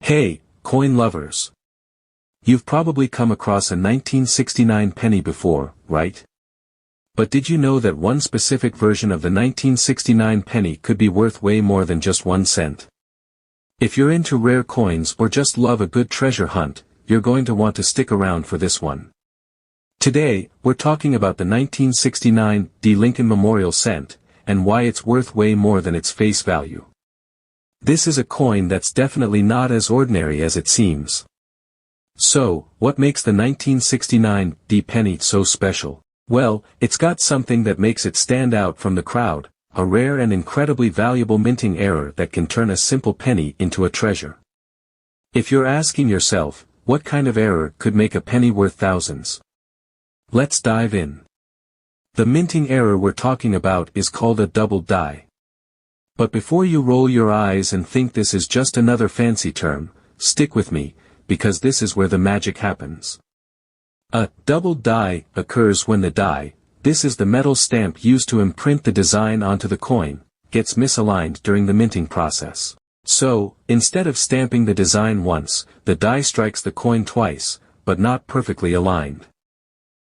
Hey, coin lovers! You've probably come across a 1969 penny before, right? But did you know that one specific version of the 1969 penny could be worth way more than just 1 cent? If you're into rare coins or just love a good treasure hunt, you're going to want to stick around for this one. Today, we're talking about the 1969'd Lincoln Memorial Cent, and why it's worth way more than its face value. This is a coin that's definitely not as ordinary as it seems. So, what makes the 1969'd penny so special? Well, it's got something that makes it stand out from the crowd, a rare and incredibly valuable minting error that can turn a simple penny into a treasure. If you're asking yourself, what kind of error could make a penny worth thousands? Let's dive in. The minting error we're talking about is called a double die. But before you roll your eyes and think this is just another fancy term, stick with me, because this is where the magic happens. A double die occurs when the die, this is the metal stamp used to imprint the design onto the coin, gets misaligned during the minting process. So, instead of stamping the design once, the die strikes the coin twice, but not perfectly aligned.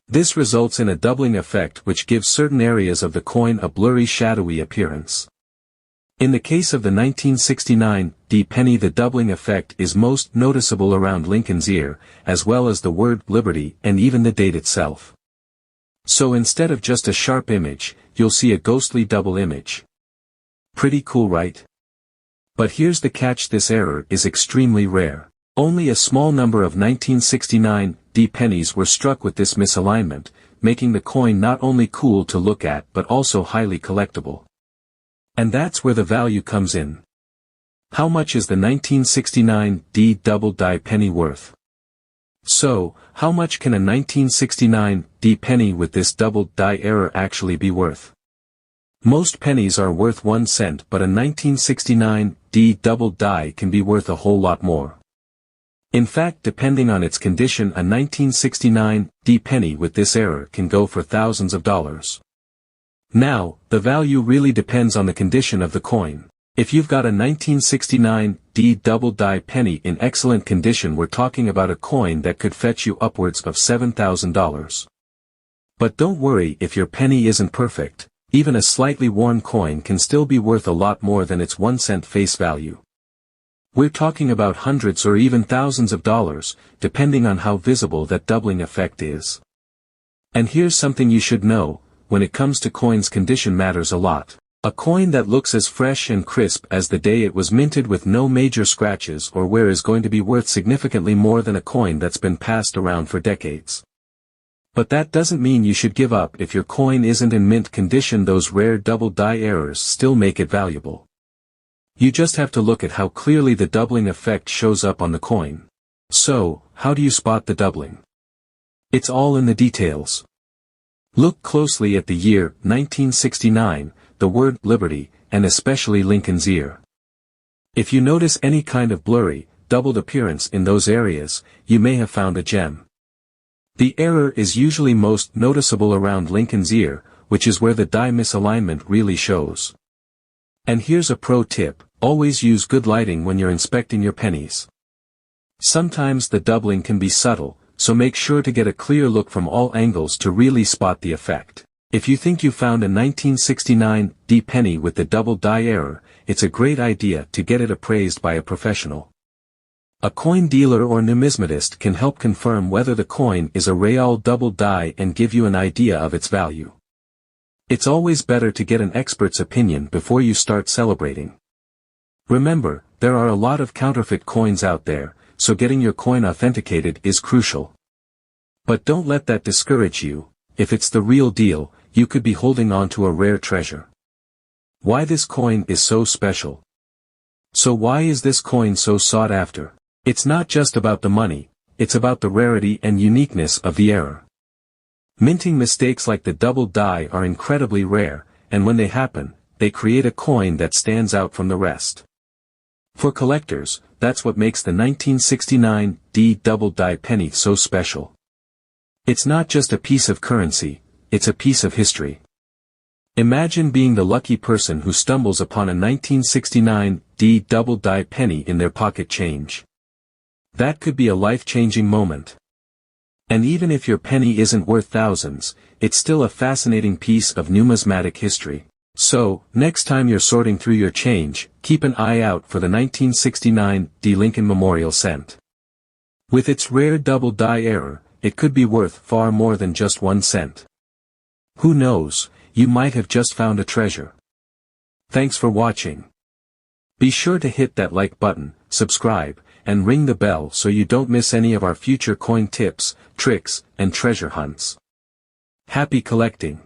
This results in a doubling effect which gives certain areas of the coin a blurry shadowy appearance. In the case of the 1969'd penny, the doubling effect is most noticeable around Lincoln's ear, as well as the word Liberty and even the date itself. So instead of just a sharp image, you'll see a ghostly double image. Pretty cool, right? But here's the catch: this error is extremely rare. Only a small number of 1969'd pennies were struck with this misalignment, making the coin not only cool to look at but also highly collectible. And that's where the value comes in. How much is the 1969'd double die penny worth? So, how much can a 1969'd penny with this double die error actually be worth? Most pennies are worth 1 cent, but a 1969'd double die can be worth a whole lot more. In fact, depending on its condition, a 1969'd penny with this error can go for thousands of dollars. Now, the value really depends on the condition of the coin. If you've got a 1969'd double die penny in excellent condition, we're talking about a coin that could fetch you upwards of $7,000. But don't worry if your penny isn't perfect, even a slightly worn coin can still be worth a lot more than its 1 cent face value. We're talking about hundreds or even thousands of dollars, depending on how visible that doubling effect is. And here's something you should know. When it comes to coins, condition matters a lot. A coin that looks as fresh and crisp as the day it was minted with no major scratches or wear is going to be worth significantly more than a coin that's been passed around for decades. But that doesn't mean you should give up if your coin isn't in mint condition. Those rare double die errors still make it valuable. You just have to look at how clearly the doubling effect shows up on the coin. So, how do you spot the doubling? It's all in the details. Look closely at the year 1969, the word Liberty, and especially Lincoln's ear. If you notice any kind of blurry, doubled appearance in those areas, you may have found a gem. The error is usually most noticeable around Lincoln's ear, which is where the die misalignment really shows. And here's a pro tip: always use good lighting when you're inspecting your pennies. Sometimes the doubling can be subtle, so make sure to get a clear look from all angles to really spot the effect. If you think you found a 1969'd penny with the double die error, it's a great idea to get it appraised by a professional. A coin dealer or numismatist can help confirm whether the coin is a real double die and give you an idea of its value. It's always better to get an expert's opinion before you start celebrating. Remember, there are a lot of counterfeit coins out there, so getting your coin authenticated is crucial. But don't let that discourage you. If it's the real deal, you could be holding on to a rare treasure. Why this coin is so special? So why is this coin so sought after? It's not just about the money, it's about the rarity and uniqueness of the error. Minting mistakes like the double die are incredibly rare, and when they happen, they create a coin that stands out from the rest. For collectors, that's what makes the 1969'd double die penny so special. It's not just a piece of currency, it's a piece of history. Imagine being the lucky person who stumbles upon a 1969'd double die penny in their pocket change. That could be a life-changing moment. And even if your penny isn't worth thousands, it's still a fascinating piece of numismatic history. So, next time you're sorting through your change, keep an eye out for the 1969'd Lincoln Memorial cent. With its rare double die error, it could be worth far more than just 1 cent. Who knows, you might have just found a treasure. Thanks for watching. Be sure to hit that like button, subscribe, and ring the bell so you don't miss any of our future coin tips, tricks, and treasure hunts. Happy collecting!